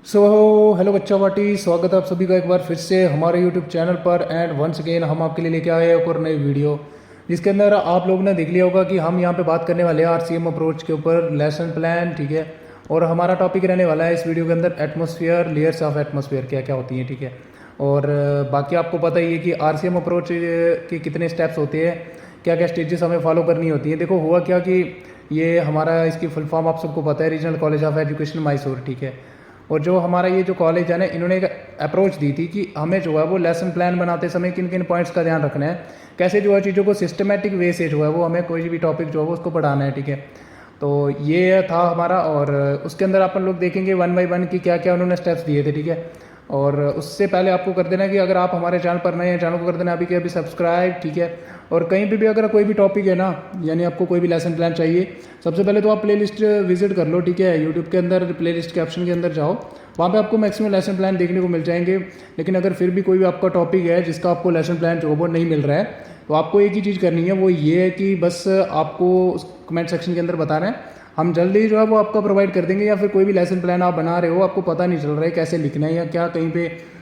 So hello बच्चा party, स्वागत है आप सभी का एक बार फिर से हमारे यूट्यूब चैनल पर। एंड वंस अगेन हम आपके लिए लेके आए एक और नई वीडियो, जिसके अंदर आप लोगों ने देख लिया होगा कि हम यहाँ पे बात करने वाले हैं आरसीएम अप्रोच के ऊपर, लेसन प्लान, ठीक है। और हमारा टॉपिक रहने वाला है इस वीडियो के अंदर एटमॉस्फेयर, लेयर्स ऑफ एटमॉस्फेयर क्या क्या होती हैं, ठीक है। और बाकी आपको पता ही है कि आरसीएम अप्रोच के कितने स्टेप्स होते हैं, क्या क्या स्टेजेस हमें फॉलो करनी होती हैं। देखो हुआ क्या कि ये हमारा इसकी फुल फॉर्म आप सबको पता है, regional college of education Mysore, ठीक है। और जो हमारा ये जो कॉलेज है ना, इन्होंने एक अप्रोच दी थी कि हमें जो है वो लेसन प्लान बनाते समय किन किन पॉइंट्स का ध्यान रखना है, कैसे जो है चीज़ों को सिस्टमेटिक वे से जो है वो हमें कोई भी टॉपिक जो है वो उसको पढ़ाना है, ठीक है। तो ये था हमारा, और उसके अंदर अपन लोग देखेंगे वन बाई वन कि क्या क्या उन्होंने स्टेप्स दिए थे, ठीक है। और उससे पहले आपको कर देना कि अगर आप हमारे चैनल पर नए हैं, चैनल को कर देना अभी के अभी सब्सक्राइब, ठीक है। और कहीं पे भी अगर कोई भी टॉपिक है ना, यानी आपको कोई भी लेसन प्लान चाहिए, सबसे पहले तो आप प्लेलिस्ट विजिट कर लो, ठीक है। यूट्यूब के अंदर प्लेलिस्ट के ऑप्शन के अंदर जाओ, वहाँ पे आपको मैक्सिमम लेसन प्लान देखने को मिल जाएंगे। लेकिन अगर फिर भी कोई भी आपका टॉपिक है जिसका आपको लेसन प्लान जो वो नहीं मिल रहा है, तो आपको एक ही चीज़ करनी है, वो ये है कि बस आपको कमेंट सेक्शन के अंदर बताना है, हम जल्दी जो है वो आपका प्रोवाइड कर देंगे। या फिर कोई भी लेसन प्लान आप बना रहे हो, आपको पता नहीं चल रहा है कैसे लिखना है या क्या, कहीं पे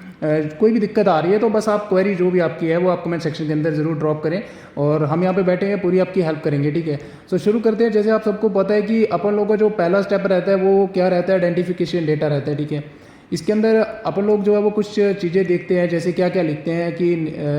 कोई भी दिक्कत आ रही है, तो बस आप क्वेरी जो भी आपकी है वो आप कमेंट सेक्शन के अंदर ज़रूर ड्रॉप करें, और हम यहाँ पे बैठे हैं, पूरी आपकी हेल्प करेंगे, ठीक है। सो शुरू करते हैं। जैसे आप सबको पता है कि अपन लोगों का जो पहला स्टेप रहता है वो क्या रहता है, आइडेंटिफिकेशन डेटा रहता है, ठीक है। इसके अंदर अपन लोग जो है वो कुछ चीज़ें देखते हैं, जैसे क्या क्या लिखते हैं कि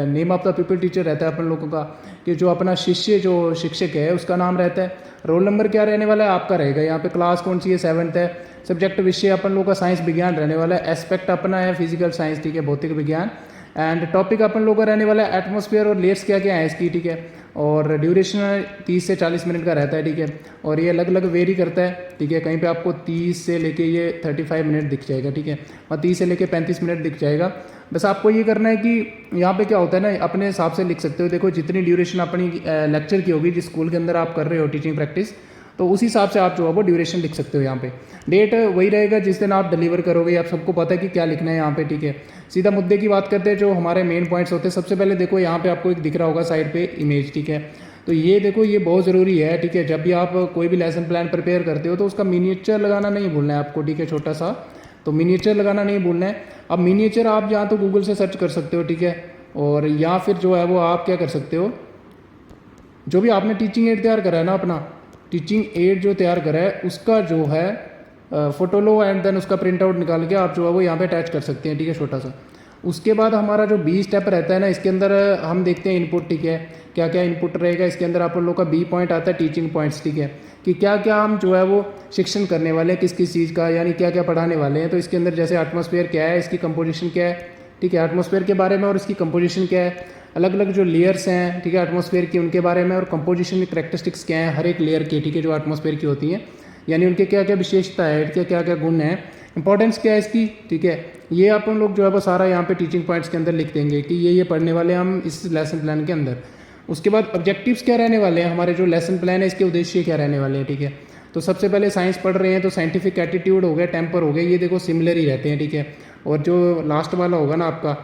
name of the people teacher रहता है अपन लोगों का, कि जो अपना शिष्य जो शिक्षक है उसका नाम रहता है। रोल नंबर क्या रहने वाला है आपका रहेगा, यहाँ पे क्लास कौन सी है, 7th है। सब्जेक्ट विषय अपन लोग का साइंस विज्ञान रहने वाला है। एस्पेक्ट अपना है फिजिकल साइंस, ठीक है, भौतिक विज्ञान। एंड टॉपिक अपन लोग का रहने वाला है एटमॉस्फेयर, और लेयर्स क्या क्या है इसकी, ठीक है। और ड्यूरेशन 30 से 40 मिनट का रहता है, ठीक है। और ये अलग अलग वेरी करता है, ठीक है। कहीं पे आपको 30 से लेके ये 35 मिनट दिख जाएगा, ठीक है, और 30 से लेके 35 मिनट दिख जाएगा। बस आपको ये करना है कि यहाँ पे क्या होता है ना, अपने हिसाब से लिख सकते हो। देखो जितनी ड्यूरेशन अपनी लेक्चर की होगी, जिस स्कूल के अंदर आप कर रहे हो टीचिंग प्रैक्टिस, तो उसी हिसाब से आप जो है वो ड्यूरेशन लिख सकते हो। यहाँ पे डेट वही रहेगा जिस दिन आप डिलीवर करोगे। आप सबको पता है कि क्या लिखना है यहाँ पे, ठीक है। सीधा मुद्दे की बात करते हैं, जो हमारे मेन पॉइंट्स होते हैं। सबसे पहले देखो यहाँ पे आपको एक दिख रहा होगा साइड पे इमेज, ठीक है। तो ये देखो, ये बहुत ज़रूरी है, ठीक है। जब भी आप कोई भी लेसन प्लान प्रिपेयर करते हो तो उसका मिनिएचर लगाना नहीं भूलना है आपको, ठीक है, छोटा सा। तो मिनिएचर लगाना नहीं भूलना है। अब मिनिएचर आप यहाँ तो गूगल से सर्च कर सकते हो, ठीक है। और या फिर जो है वो आप क्या कर सकते हो, जो भी आपने टीचिंग एड तैयार करा है ना, अपना टीचिंग एड जो तैयार करा है उसका जो है फोटो लो, एंड देन उसका प्रिंट आउट निकाल के आप जो है वो यहाँ पे अटैच कर सकते हैं, ठीक है, छोटा सा। उसके बाद हमारा जो बी स्टेप रहता है ना, इसके अंदर हम देखते हैं इनपुट, ठीक है। क्या क्या इनपुट रहेगा इसके अंदर, आप लोगों का बी पॉइंट आता है टीचिंग पॉइंट्स, ठीक है, कि क्या क्या हम जो है वो शिक्षण करने वाले हैं, किस किस चीज़ का, यानी क्या क्या पढ़ाने वाले हैं। तो इसके अंदर जैसे एटमॉस्फेयर क्या है, इसकी कंपोजिशन क्या है, ठीक है, एटमॉस्फेयर के बारे में और इसकी कंपोजिशन क्या है। अलग अलग जो लेयर्स हैं, ठीक है, एटमॉस्फेयर की, उनके बारे में, और कंपोजिशन की करेक्टरिस्टिक्स क्या है हर एक लेयर के, ठीक है, जो एटमॉस्फेयर की होती हैं, यानी उनके क्या क्या विशेषता है, क्या क्या क्या गुण है, इंपॉर्टेंस क्या है इसकी, ठीक है। ये अपन लोग जो है वो सारा यहाँ पे टीचिंग पॉइंट्स के अंदर लिख देंगे कि ये पढ़ने वाले हम इस लेसन प्लान के अंदर। उसके बाद ऑब्जेक्टिव्स क्या रहने वाले हैं, हमारे जो लेसन प्लान है इसके उद्देश्य क्या रहने वाले हैं, ठीक है। तो सबसे पहले साइंस पढ़ रहे हैं तो साइंटिफिक एटीट्यूड हो गया, टेम्पर हो गया, ये देखो सिमिलर ही रहते हैं, ठीक है। और जो लास्ट वाला होगा ना आपका,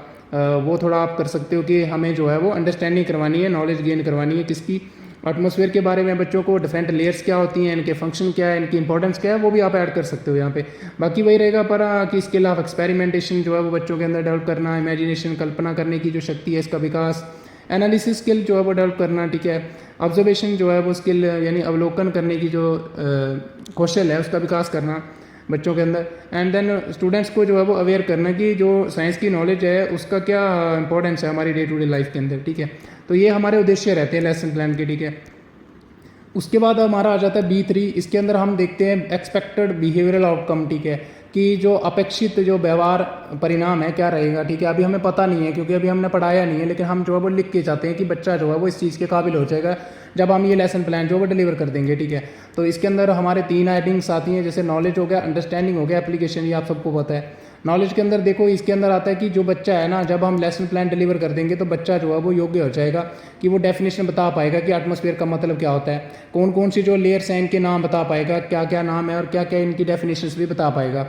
वो थोड़ा आप कर सकते हो कि हमें जो है वो अंडरस्टैंडिंग करवानी है, नॉलेज गेन करवानी है किसकी, एटमॉस्फेयर के बारे में बच्चों को, डिफरेंट लेयर्स क्या होती हैं, इनके फंक्शन क्या है, इनकी इंपॉर्टेंस क्या है, वो भी आप ऐड कर सकते हो यहाँ पे। बाकी वही रहेगा पर कि स्किल ऑफ एक्सपेरिमेंटेशन जो है वो बच्चों के अंदर डेवलप करना, इमेजिनेशन, कल्पना करने की जो शक्ति है इसका विकास, एनालिसिस स्किल जो है वो डेवलप करना, ठीक है। ऑब्जर्वेशन जो है वो स्किल, यानी अवलोकन करने की जो कौशल है उसका विकास करना बच्चों के अंदर। एंड देन स्टूडेंट्स को जो है वो अवेयर करना कि जो साइंस की नॉलेज है उसका क्या इंपॉर्टेंस है हमारी डे टू डे लाइफ के अंदर, ठीक है। तो ये हमारे उद्देश्य रहते हैं लेसन प्लान के, ठीक है। उसके बाद हमारा आ जाता है B3। इसके अंदर हम देखते हैं एक्सपेक्टेड बिहेवियरल आउटकम, ठीक है, कि जो अपेक्षित जो व्यवहार परिणाम है क्या रहेगा, ठीक है। अभी हमें पता नहीं है क्योंकि अभी हमने पढ़ाया नहीं है, लेकिन हम जो है वो लिख के चाहते हैं कि बच्चा जो है वो इस चीज़ के काबिल हो जाएगा जब हम ये लेसन प्लान जो है वो डिलीवर कर देंगे, ठीक है। तो इसके अंदर हमारे 3 हेडिंग्स आती हैं, जैसे नॉलेज हो गया, अंडरस्टैंडिंग हो गया, एप्लीकेशन, ये आप सबको पता है। नॉलेज के अंदर देखो, इसके अंदर आता है कि जो बच्चा है ना, जब हम लेसन प्लान डिलीवर कर देंगे तो बच्चा जो है वो योग्य हो जाएगा कि वो डेफिनेशन बता पाएगा कि एटमॉस्फेयर का मतलब क्या होता है, कौन कौन सी जो लेयर्स हैं इनके नाम बता पाएगा, क्या क्या नाम है और क्या क्या इनकी डेफिनेशंस भी बता पाएगा।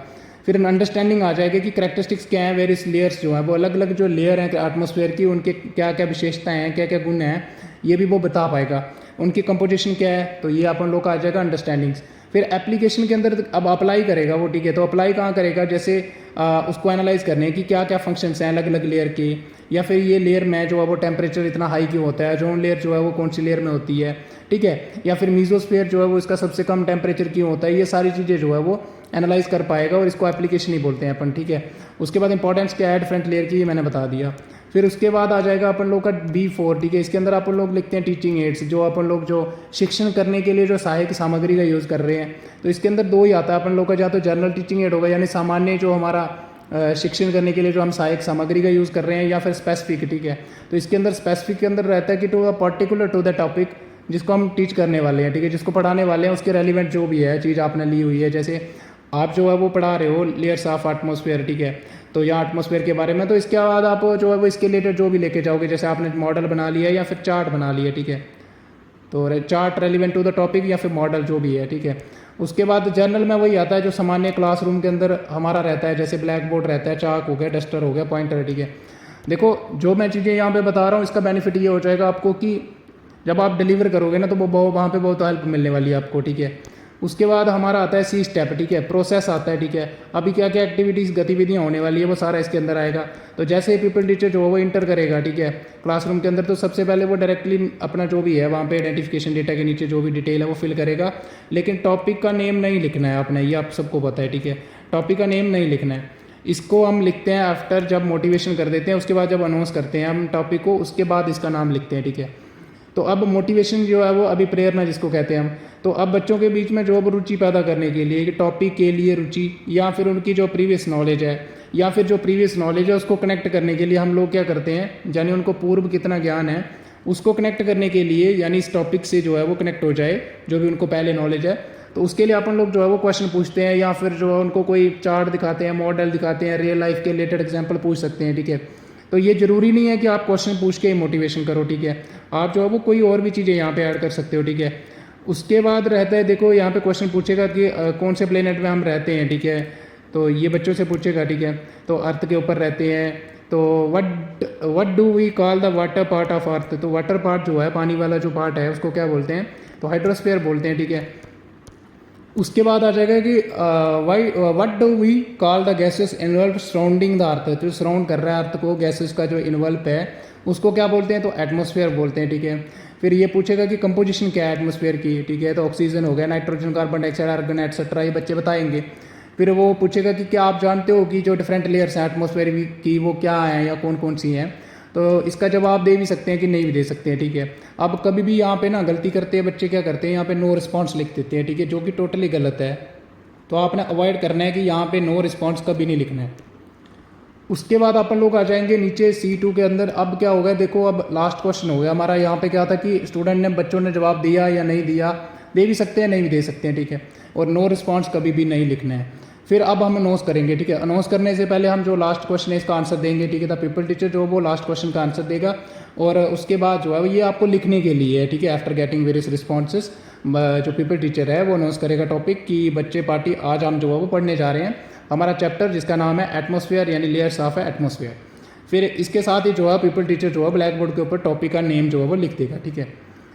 फिर अंडरस्टैंडिंग आ जाएगी कि करेक्टरिस्टिक्स क्या है, वेरियस लेयर्स जो है वो अलग अलग जो लेयर हैं एटमॉस्फेयर की, उनके क्या क्या विशेषताएं हैं, क्या क्या गुण हैं, ये भी वो बता पाएगा। उनकी कंपोजिशन क्या है, तो ये अपन लोग का आ जाएगा अंडरस्टैंडिंग्स। फिर एप्लीकेशन के अंदर अब अप्लाई करेगा वो, ठीक है। तो अप्लाई कहाँ करेगा, जैसे उसको एनालाइज करने कि क्या क्या फंक्शंस हैं अलग अलग लेयर के, या फिर ये लेयर में जो है वो टेम्परेचर इतना हाई क्यों होता है, जोन लेयर जो है वो कौन सी लेयर में होती है, ठीक है, या फिर मीजोस्फीयर जो है वो इसका सबसे कम टेम्परेचर क्यों होता है, ये सारी चीज़ें जो है वो एनालाइज कर पाएगा, और इसको एप्लीकेशन ही बोलते हैं अपन, ठीक है। उसके बाद इंपॉर्टेंस क्या है डिफरेंट लेयर की, ये मैंने बता दिया। फिर उसके बाद आ जाएगा अपन लोग का B4, ठीक है। इसके अंदर अपन लोग लिखते हैं टीचिंग एड्स, जो अपन लोग जो शिक्षण करने के लिए जो सहायक सामग्री का यूज़ कर रहे हैं। तो इसके अंदर दो ही आता है अपन लोग का, या तो जनरल टीचिंग एड होगा यानी सामान्य जो हमारा शिक्षण करने के लिए जो हम सहायक सामग्री का यूज़ कर रहे हैं, या फिर स्पेसिफिक, ठीक है। तो इसके अंदर स्पेसिफिक के अंदर रहता है कि to a particular to the topic जिसको हम टीच करने वाले हैं, ठीक है, जिसको पढ़ाने वाले हैं, उसके रेलिवेंट जो भी है चीज़ आपने ली हुई है। जैसे आप जो है वो पढ़ा रहे हो लेयर्स ऑफ एटमॉस्फेयर, ठीक है, तो या एटमॉस्फेयर के बारे में, तो इसके बाद आप जो है वो इसके रिलेटेड जो भी लेके जाओगे, जैसे आपने मॉडल बना लिया या फिर चार्ट बना लिया, ठीक है, तो chart relevant to the topic या फिर मॉडल जो भी है, ठीक है। उसके बाद जर्नल में वही आता है जो सामान्य क्लासरूम के अंदर हमारा रहता है, जैसे ब्लैक बोर्ड रहता है, चाक हो गया, डस्टर हो गया, पॉइंटर, ठीक है। देखो जो मैं चीज़ें यहाँ पे बता रहा हूँ इसका बेनिफिट ये हो जाएगा आपको कि जब आप डिलीवर करोगे ना तो वो वहाँ पे बहुत हेल्प मिलने वाली है आपको, ठीक है। उसके बाद हमारा आता है C स्टेप, ठीक है, प्रोसेस आता है, ठीक है। अभी क्या क्या एक्टिविटीज़ गतिविधियाँ होने वाली है वो सारा इसके अंदर आएगा। तो जैसे ही पीपल टीचर जो है वो इंटर करेगा, ठीक है, क्लासरूम के अंदर, तो सबसे पहले वो डायरेक्टली अपना जो भी है वहाँ पे आइडेंटिफिकेशन डेटा के नीचे जो भी डिटेल है वो फिल करेगा, लेकिन टॉपिक का नेम नहीं लिखना है आपने, ये आप सबको पता है, ठीक है। टॉपिक का नेम नहीं लिखना है, इसको हम लिखते हैं आफ्टर, जब मोटिवेशन कर देते हैं, उसके बाद जब अनाउंस करते हैं हम टॉपिक को, उसके बाद इसका नाम लिखते हैं, ठीक है। तो अब मोटिवेशन जो है वो अभी प्रेरणा जिसको कहते हैं हम, तो अब बच्चों के बीच में जो अब रुचि पैदा करने के लिए, कि टॉपिक के लिए रुचि, या फिर उनकी जो प्रीवियस नॉलेज है, या फिर जो प्रीवियस नॉलेज है उसको कनेक्ट करने के लिए हम लोग क्या करते हैं, यानी उनको पूर्व कितना ज्ञान है उसको कनेक्ट करने के लिए, यानी इस टॉपिक से जो है वो कनेक्ट हो जाए जो भी उनको पहले नॉलेज है, तो उसके लिए अपन लोग जो है वो क्वेश्चन पूछते हैं, या फिर जो है उनको कोई चार्ट दिखाते हैं, मॉडल दिखाते हैं, रियल लाइफ के रिलेटेड एग्जाम्पल पूछ सकते हैं, ठीक है। तो ये ज़रूरी नहीं है कि आप क्वेश्चन पूछ के ही मोटिवेशन करो, ठीक है, आप जो है वो कोई और भी चीज़ें यहाँ पे ऐड कर सकते हो, ठीक है। उसके बाद रहता है, देखो यहाँ पे क्वेश्चन पूछेगा कि कौन से प्लेनेट में हम रहते हैं, ठीक है, तो ये बच्चों से पूछेगा, ठीक है। तो अर्थ के ऊपर रहते हैं, तो what do we call the water part of earth, तो वाटर पार्ट जो है पानी वाला जो पार्ट है उसको क्या बोलते हैं, तो हाइड्रोस्फीयर बोलते हैं, ठीक है। उसके बाद आ जाएगा कि what do we call the gases involve surrounding the earth, जो सराउंड कर रहा है अर्थ को, गैसेस का जो इन्वॉल्व है उसको क्या बोलते हैं, तो एटमॉस्फेयर बोलते हैं, ठीक है। फिर ये पूछेगा कि कंपोजिशन क्या है एटमॉस्फेयर की, ठीक है, तो ऑक्सीजन हो गया, nitrogen, carbon dioxide, argon etcetera, ये बच्चे बताएंगे। फिर वो पूछेगा कि क्या आप जानते हो कि जो डिफरेंट लेयर्स हैं एटमॉस्फेयर की वो क्या हैं या कौन कौन सी हैं, तो इसका जवाब दे भी सकते हैं कि नहीं भी दे सकते हैं, ठीक है। अब कभी भी यहाँ पे ना गलती करते हैं बच्चे, क्या करते हैं यहाँ पे नो रिस्पॉन्स लिख देते हैं, ठीक है, जो कि टोटली गलत है। तो आपने अवॉइड करना है कि यहाँ पे नो रिस्पॉन्स कभी नहीं लिखना है। उसके बाद अपन लोग आ जाएंगे नीचे C2 के अंदर। अब क्या होगा, देखो अब लास्ट क्वेश्चन हो गया हमारा। यहाँ पे क्या था कि स्टूडेंट ने, बच्चों ने जवाब दिया या नहीं दिया, दे भी सकते हैं नहीं भी दे सकते हैं, ठीक है, और नो रिस्पॉन्स कभी भी नहीं लिखना है। फिर अब हम अनाउंस करेंगे, ठीक है। अनाउंस करने से पहले हम जो लास्ट क्वेश्चन है इसका आंसर देंगे, ठीक है। द पीपल टीचर जो वो लास्ट क्वेश्चन का आंसर देगा, और उसके बाद जो है ये आपको लिखने के लिए है, ठीक है। आफ्टर गेटिंग वेरियस रिस्पॉन्सेज जो पीपल टीचर है वो अनाउंस करेगा टॉपिक कि बच्चे पार्टी आज हम जो है वो पढ़ने जा रहे हैं हमारा चैप्टर जिसका नाम है एटमॉस्फेयर, यानी लेयर्स ऑफ एटमॉस्फेयर। फिर इसके साथ ही जो है पीपल टीचर जो है ब्लैक बोर्ड के ऊपर टॉपिक का नेम जो है वो लिख देगा, ठीक है।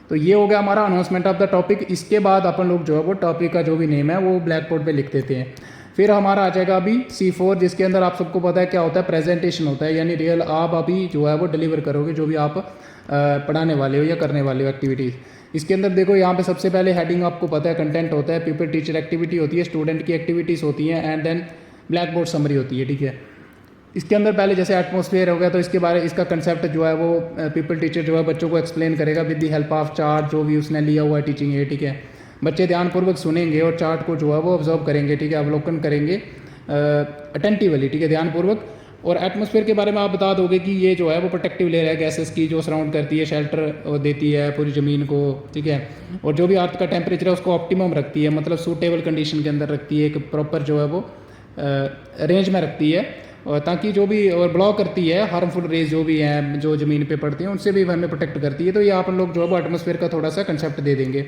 तो ये हो गया हमारा अनाउंसमेंट ऑफ द टॉपिक। इसके बाद अपन लोग जो है वो टॉपिक का जो भी नेम है वो ब्लैक बोर्ड पे लिख देते हैं। फिर हमारा आ जाएगा अभी C4, जिसके अंदर आप सबको पता है क्या होता है, प्रेजेंटेशन होता है, यानी रियल आप अभी जो है वो डिलीवर करोगे जो भी आप पढ़ाने वाले हो या करने वाले हो एक्टिविटीज़। इसके अंदर देखो यहाँ पे सबसे पहले हेडिंग आपको पता है, कंटेंट होता है, पीपल टीचर एक्टिविटी होती है, स्टूडेंट की एक्टिविटीज़ होती हैं, and then blackboard summary होती है, ठीक है। इसके अंदर पहले जैसे एटमॉस्फेयर हो गया, तो इसके बारे इसका कंसेप्ट जो है वो पीपल टीचर जो है बच्चों को एक्सप्लेन करेगा with the help of chart जो भी उसने लिया हुआ है टीचिंग है, ठीक है। बच्चे ध्यानपूर्वक सुनेंगे और चार्ट को जो है वो ऑब्जर्व करेंगे, ठीक है, अवलोकन करेंगे अटेंटिवली, ठीक है, ध्यानपूर्वक। और एटमॉस्फेयर के बारे में आप बता दोगे कि ये जो है वो प्रोटेक्टिव लेयर है गैसेस की, जो सराउंड करती है, शेल्टर देती है पूरी ज़मीन को, ठीक है। और जो भी अर्थ का टेम्परेचर है उसको ऑप्टिमम रखती है, मतलब सूटेबल कंडीशन के अंदर रखती है, एक प्रॉपर जो है वो रेंज में रखती है, और ताकि जो भी और ब्लॉक करती है हार्मफुल रेज जो भी हैं जो ज़मीन पे पड़ती हैं उनसे भी हमें प्रोटेक्ट करती है। तो ये आप लोग जो है वो एटमॉस्फेयर का थोड़ा सा कंसेप्ट दे देंगे।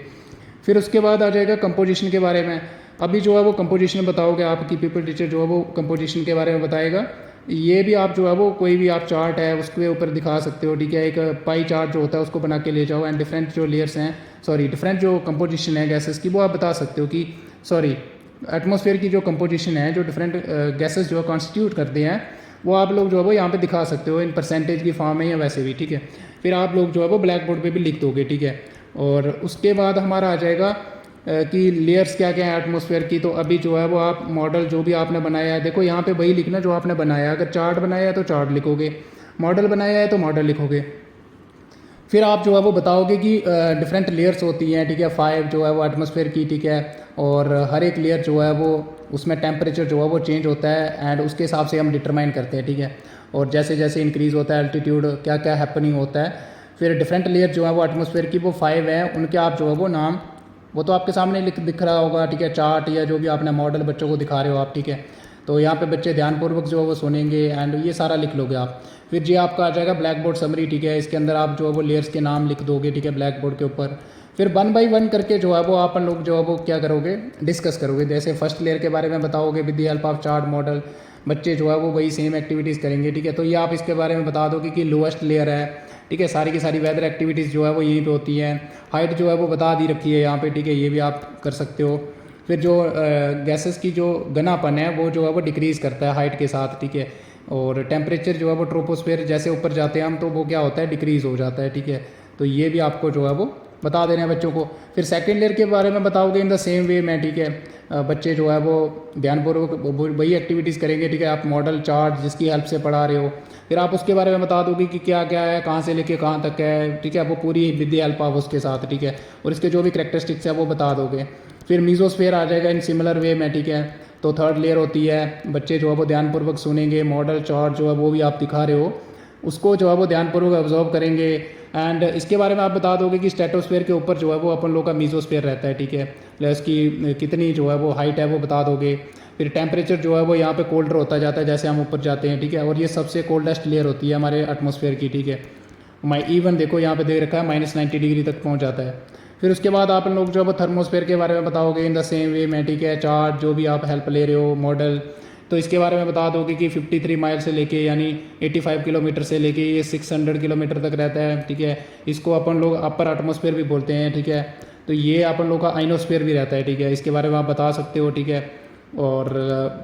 फिर उसके बाद आ जाएगा कंपोजिशन के बारे में। अभी जो है वो कंपोजिशन बताओगे, आपकी पीपल टीचर जो है वो कंपोजिशन के बारे में बताएगा। ये भी आप जो है वो कोई भी आप चार्ट है उसके ऊपर दिखा सकते हो, ठीक है। एक पाई चार्ट जो होता है उसको बना के ले जाओ, एंड डिफरेंट जो लेयर्स हैं, सॉरी डिफरेंट जो कंपोजिशन है गैसेस की, वो आप बता सकते हो कि सॉरी एटमॉस्फेयर की जो कंपोजिशन है, जो डिफरेंट गैसेस जो कॉन्स्टिट्यूट करते हैं, वो आप लोग जो है वो यहाँ पे दिखा सकते हो इन परसेंटेज की फॉर्म में या वैसे भी, ठीक है। फिर आप लोग जो है वो ब्लैक बोर्ड पे भी लिख दोगे, ठीक है। और उसके बाद हमारा आ जाएगा कि लेयर्स क्या क्या है एटमॉस्फेयर की। तो अभी जो है वो आप मॉडल जो भी आपने बनाया है, देखो यहाँ पे वही लिखना जो आपने बनाया है। अगर चार्ट बनाया है तो चार्ट लिखोगे, मॉडल बनाया है तो मॉडल लिखोगे। फिर आप जो है वो बताओगे कि डिफरेंट लेयर्स होती हैं, ठीक है, 5 जो है वो एटमॉस्फेयर की, ठीक है। और हर एक लेयर जो है वो उसमें टेम्परेचर जो है वो चेंज होता है एंड उसके हिसाब से हम डिटरमाइन करते हैं, ठीक है। और जैसे जैसे इंक्रीज़ होता है एल्टीट्यूड, क्या क्या हैपनिंग होता है। फिर डिफरेंट लेयर जो है वो एटमॉस्फेयर की वो 5 हैं, उनके आप जो है वो नाम, वो तो आपके सामने दिख रहा होगा, ठीक है, चार्ट या जो भी आपने मॉडल बच्चों को दिखा रहे हो आप, ठीक है। तो यहाँ पे बच्चे ध्यानपूर्वक जो है वो सुनेंगे एंड ये सारा लिख लोगे आप। फिर जी आपका आ जाएगा ब्लैक बोर्ड समरी, ठीक है। इसके अंदर आप जो है वो लेयर्स के नाम लिख दोगे, ठीक है, ब्लैक बोर्ड के ऊपर। फिर 1 बाई 1 करके जो है वो आप लोग जो है वो क्या करोगे, डिस्कस करोगे। जैसे फर्स्ट लेयर के बारे में बताओगे with the help of chart model, बच्चे जो है वो वही सेम एक्टिविटीज़ करेंगे, ठीक है। तो ये आप इसके बारे में बता दोगे कि लोएस्ट लेयर है, ठीक है। सारी की सारी वेदर एक्टिविटीज़ जो है वो यहीं पे होती हैं। हाइट जो है वो बता दी रखी है यहाँ पे, ठीक है, ये भी आप कर सकते हो। फिर जो गैसेस की जो घनापन है वो जो है वो डिक्रीज़ करता है हाइट के साथ, ठीक है। और टेम्परेचर जो है वो ट्रोपोस्फेयर जैसे ऊपर जाते हैं हम तो वो क्या होता है, डिक्रीज़ हो जाता है, ठीक है। तो ये भी आपको जो है वो बता देना है बच्चों को। फिर सेकेंड लेयर के बारे में बताओगे इन द सेम वे में, ठीक है। बच्चे जो है वो ध्यानपूर्वक वही एक्टिविटीज़ करेंगे, ठीक है। आप मॉडल चार्ट जिसकी हेल्प से पढ़ा रहे हो, फिर आप उसके बारे में बता दोगे कि क्या क्या है, कहाँ से लेके कहाँ तक है, ठीक है। वो पूरी विद द हेल्प ऑफ उसके साथ, ठीक है। और इसके जो भी करेक्टरिस्टिक्स है वो बता दोगे। फिर मीजोस्फेयर आ जाएगा इन सिमिलर वे में, ठीक है। तो थर्ड लेयर होती है, बच्चे जो है वो ध्यानपूर्वक सुनेंगे, मॉडल चार्ट जो है वो भी आप दिखा रहे हो उसको जो है वो ध्यानपूर्वक ऑब्जर्व करेंगे। एंड इसके बारे में आप बता दोगे कि स्ट्रेटोस्फेयर के ऊपर जो है वो अपन लोग का मीजोस्फेयर रहता है, ठीक है। प्लस की कितनी जो है वो हाइट है वो बता दोगे। फिर टेम्परेचर जो है वो यहाँ पे कोल्डर होता जाता है जैसे हम ऊपर जाते हैं, ठीक है। और ये सबसे कोल्डेस्ट लेयर होती है हमारे एटमॉस्फेयर की, ठीक है। इवन देखो यहाँ पे दे रखा है -90 डिग्री तक पहुँच जाता है। फिर उसके बाद आप लोग जो है वो थर्मोस्फेयर के बारे में बताओगे इन द सेम वे में, ठीक है। चार्ट जो भी आप हेल्प ले रहे हो मॉडल, तो इसके बारे में बता दोगे कि 53 माइल से लेके यानी 85 किलोमीटर से लेके ये 600 किलोमीटर तक रहता है, ठीक है। इसको अपन लोग अपर एटमॉस्फेयर भी बोलते हैं, ठीक है। तो ये अपन लोग का आइनोस्फेयर भी रहता है, ठीक है। इसके बारे में आप बता सकते हो, ठीक है। और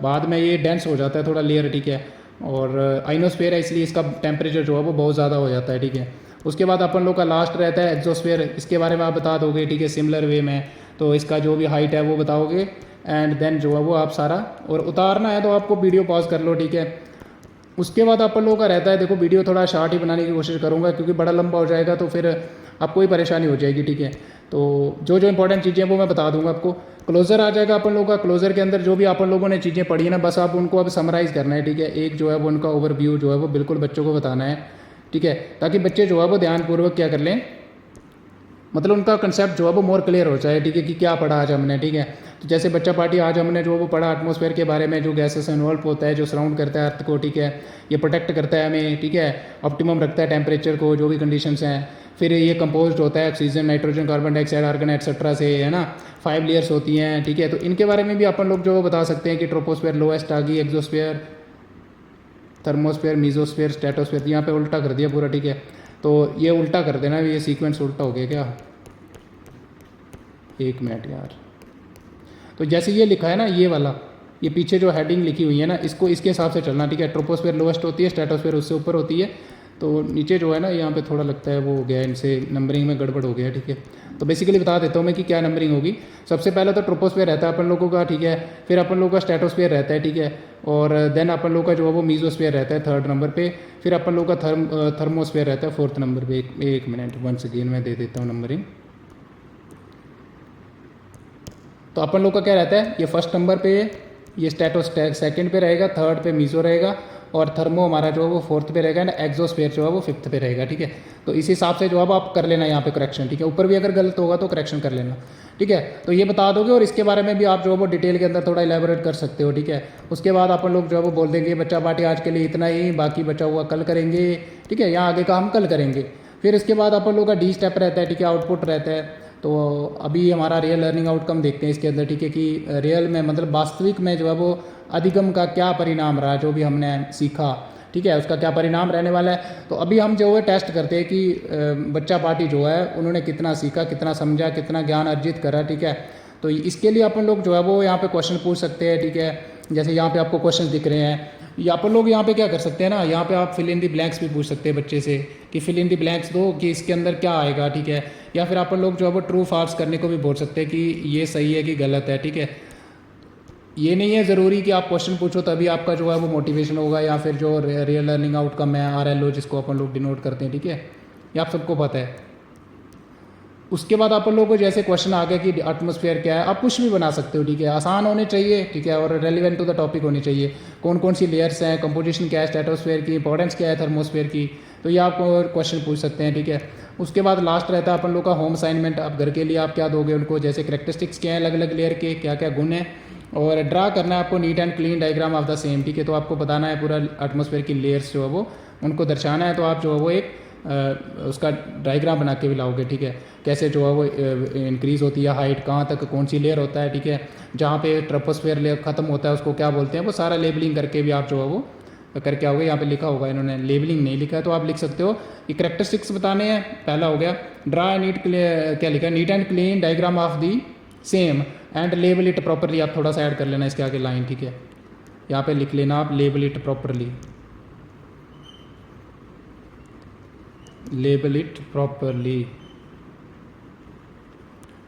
बाद में ये डेंस हो जाता है थोड़ा लेयर, ठीक है। और आइनोस्फेयर है इसलिए इसका टेम्परेचर जो है वो बहुत ज़्यादा हो जाता है, ठीक है। उसके बाद अपन लोग का लास्ट रहता है एक्सोस्फेयर, इसके बारे में आप बता दोगे, ठीक है, सिमिलर वे में। तो इसका जो भी हाइट है वो बताओगे एंड देन जो है वो आप सारा, और उतारना है तो आपको वीडियो पॉज कर लो, ठीक है। उसके बाद अपन लोगों का रहता है, देखो वीडियो थोड़ा शार्ट ही बनाने की कोशिश करूँगा क्योंकि बड़ा लंबा हो जाएगा तो फिर आपको ही परेशानी हो जाएगी, ठीक है। तो जो जो इंपॉर्टेंट चीज़ें हैं वो मैं बता दूंगा आपको। क्लोजर आ जाएगा अपन लोगों का, क्लोजर के अंदर जो भी अपन लोगों ने चीज़ें पढ़ी है ना, बस आप उनको अब समराइज़ करना है, ठीक है। एक जो है वो उनका ओवरव्यू जो है वो बिल्कुल बच्चों को बताना है, ठीक है, ताकि बच्चे जो है वो ध्यानपूर्वक क्या कर लें, मतलब उनका कंसेप्ट जो है वो मोर क्लियर हो जाए, ठीक है, कि क्या पढ़ा आज हमने, ठीक है। तो जैसे बच्चा पार्टी आज हमने जो वो पढ़ा एटमॉस्फेयर के बारे में, जो गैसेस इन्वॉल्व होता है, जो सराउंड करता है अर्थ को, ठीक है, ये प्रोटेक्ट करता है हमें, ठीक है, ऑप्टिमम रखता है टेम्परेचर को, जो भी कंडीशंस हैं। फिर ये कंपोज्ड होता है oxygen, nitrogen, carbon dioxide, argon etcetera से, है ना। 5 लेयर्स होती हैं, ठीक है। तो इनके बारे में भी अपन लोग जो बता सकते हैं कि ट्रोपोस्फेयर लोएस्ट आ गई, एक्सोस्फेयर, थर्मोस्फेयर, मीजोस्फेयर, स्ट्रेटोस्फेयर। यहाँ पे उल्टा कर दिया पूरा, ठीक है। तो ये उल्टा कर देना, ये सीक्वेंस उल्टा हो गया क्या, एक मिनट यार। तो जैसे ये लिखा है ना, ये वाला, ये पीछे जो हेडिंग लिखी हुई है ना, इसको इसके हिसाब से चलना, ठीक है। ट्रोपोस्फेयर लोएस्ट होती है, स्ट्रेटोस्फेयर उससे ऊपर होती है। तो नीचे जो है ना, यहाँ पे थोड़ा लगता है वो हो गया, इनसे नंबरिंग में गड़बड़ हो गया, ठीक है। तो बेसिकली बता देता हूँ मैं कि क्या नंबरिंग होगी। सबसे पहले तो ट्रोपोस्फेयर रहता है अपन लोगों का, ठीक है। फिर अपन लोगों का स्ट्रेटोस्फेयर रहता है, ठीक है। और देन अपन लोग का जो है वो मीजोस्फेयर रहता है 3rd नंबर पे। फिर अपन लोग का थर्मोस्फेयर रहता है 4th नंबर पे। एक मिनट, वंस अगेन मैं दे देता हूँ नंबरिंग। तो अपन लोग का क्या रहता है, ये 1st नंबर पे, ये स्ट्रेटोस्फेयर 2nd पे रहेगा, 3rd पे मीजो रहेगा, और थर्मो हमारा जो है वो 4th पे रहेगा, एंड एक्सोस्फेयर जो है वो 5th पे रहेगा, ठीक है। तो इस हिसाब से जो अब आप कर लेना यहाँ पे करेक्शन, ठीक है। ऊपर भी अगर गलत होगा तो करेक्शन कर लेना, ठीक है। तो ये बता दोगे, और इसके बारे में भी आप जो है वो डिटेल के अंदर थोड़ा इलेबोरेट कर सकते हो, ठीक है। उसके बाद अपन लोग जो है वो बोल देंगे बच्चा पार्टी आज के लिए इतना ही, बाकी बचा हुआ कल करेंगे, ठीक है। यहाँ आगे का हम कल करेंगे। फिर इसके बाद अपन लोग का डी स्टेप रहता है, ठीक है, आउटपुट रहता है। तो अभी हमारा रियल लर्निंग आउटकम देखते हैं इसके अंदर, ठीक है, कि रियल में मतलब वास्तविक में जो है वो अधिगम का क्या परिणाम रहा, जो भी हमने सीखा, ठीक है, उसका क्या परिणाम रहने वाला है। तो अभी हम जो है टेस्ट करते हैं कि बच्चा पार्टी जो है उन्होंने कितना सीखा, कितना समझा, कितना ज्ञान अर्जित करा, ठीक है। तो इसके लिए अपन लोग जो है वो यहाँ पे क्वेश्चन पूछ सकते हैं, ठीक है। जैसे यहाँ पे आपको क्वेश्चन दिख रहे हैं, या अपन लोग यहाँ पे क्या कर सकते हैं ना, यहाँ पे आप फिल इन दी ब्लैंक्स भी पूछ सकते हैं बच्चे से कि फिल इन दी ब्लैंक्स दो कि इसके अंदर क्या आएगा, ठीक है। या फिर अपन लोग जो है वो ट्रू फॉल्स करने को भी बोल सकते हैं कि ये सही है कि गलत है, ठीक है। ये नहीं है ज़रूरी कि आप क्वेश्चन पूछो तभी आपका जो है वो मोटिवेशन होगा, या फिर जो रियल लर्निंग आउटकम है RLO जिसको अपन लोग डिनोट करते हैं, ठीक है। ये आप सबको पता है। उसके बाद आप लोगों को जैसे क्वेश्चन आ गया कि एटमॉस्फेयर क्या है, आप कुछ भी बना सकते हो, ठीक है। आसान होने चाहिए, ठीक है, और रेलिवेंट टू द टॉपिक होनी चाहिए। कौन कौन सी लेयर्स हैं, कंपोजिशन क्या है स्ट्रेटोस्फेयर की, इंपॉर्टेंस क्या है थर्मोस्फेयर की, तो ये आप क्वेश्चन पूछ सकते हैं, ठीक है। उसके बाद लास्ट रहता है अपन लोग का होम असाइनमेंट। आप घर के लिए आप क्या दोगे उनको, जैसे करेक्टरिस्टिक्स क्या है अलग अलग लेयर के, क्या क्या गुण है, और ड्रा करना है आपको neat and clean diagram of the same, ठीक है। तो आपको बताना है पूरा एटमॉस्फेयर की लेयर्स जो है वो उनको दर्शाना है। तो आप जो है वो एक उसका डायग्राम बना के भी लाओगे, ठीक है। कैसे जो है वो इंक्रीज़ होती है हाइट, कहाँ तक कौन सी लेयर होता है, ठीक है। जहाँ पे ट्रोपोस्फेयर लेयर ख़त्म होता है उसको क्या बोलते हैं, वो सारा लेबलिंग करके भी आप जो है वो करके आओगे। यहाँ पे लिखा होगा, इन्होंने लेबलिंग नहीं लिखा है तो आप लिख सकते हो कि करेक्टरिस्टिक्स बताने हैं। पहला हो गया ड्रा नीट क्या लिखा है, neat and clean diagram of the same and label it properly. आप थोड़ा सा ऐड कर लेना इसके आगे लाइन, ठीक है। यहाँ पे लिख लेना आप label it properly, label it properly,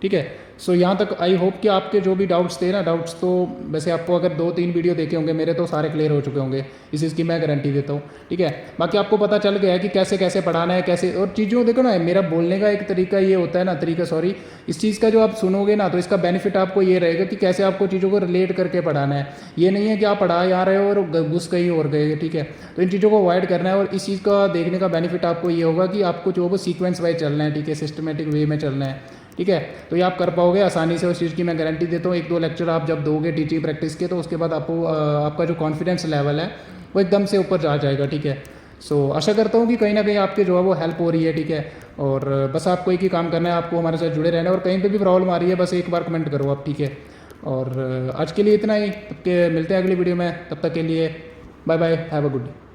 ठीक है। सो यहाँ तक आई होप कि आपके जो भी डाउट्स थे ना, डाउट्स तो वैसे आपको अगर 2-3 वीडियो देखे होंगे मेरे तो सारे क्लियर हो चुके होंगे, इस चीज़ की मैं गारंटी देता हूँ, ठीक है। बाकी आपको पता चल गया है कि कैसे कैसे पढ़ाना है, कैसे और चीज़ों देखो ना, मेरा बोलने का एक तरीका ये होता है ना, इस चीज़ का जो आप सुनोगे ना तो इसका बेनिफिट आपको ये रहेगा कि कैसे आपको चीज़ों को रिलेट करके पढ़ाना है। ये नहीं है कि आप पढ़ा आ रहे हो और घुस कहीं और गए, ठीक है। तो इन चीज़ों को अवॉइड करना है, और इस चीज़ का देखने का बेनिफिट आपको ये होगा कि आपको जो वो सीक्वेंस वाइज चलना है, ठीक है, सिस्टमेटिक वे में चलना है, ठीक है। तो ये आप कर पाओगे आसानी से, उस चीज़ की मैं गारंटी देता हूँ। 1-2 लेक्चर आप जब दोगे टीचिंग प्रैक्टिस के तो उसके बाद आपको आपका जो कॉन्फिडेंस लेवल है वो एकदम से ऊपर जा जाएगा, ठीक है। सो आशा करता हूँ कि कहीं ना कहीं आपके जो है वो हेल्प हो रही है, ठीक है। और बस आपको एक ही काम करना है, आपको हमारे साथ जुड़े रहना है, और कहीं पे भी प्रॉब्लम आ रही है बस एक बार कमेंट करो आप, ठीक है। और आज के लिए इतना ही, मिलते हैं अगली वीडियो में, तब तक के लिए bye bye, have a good day.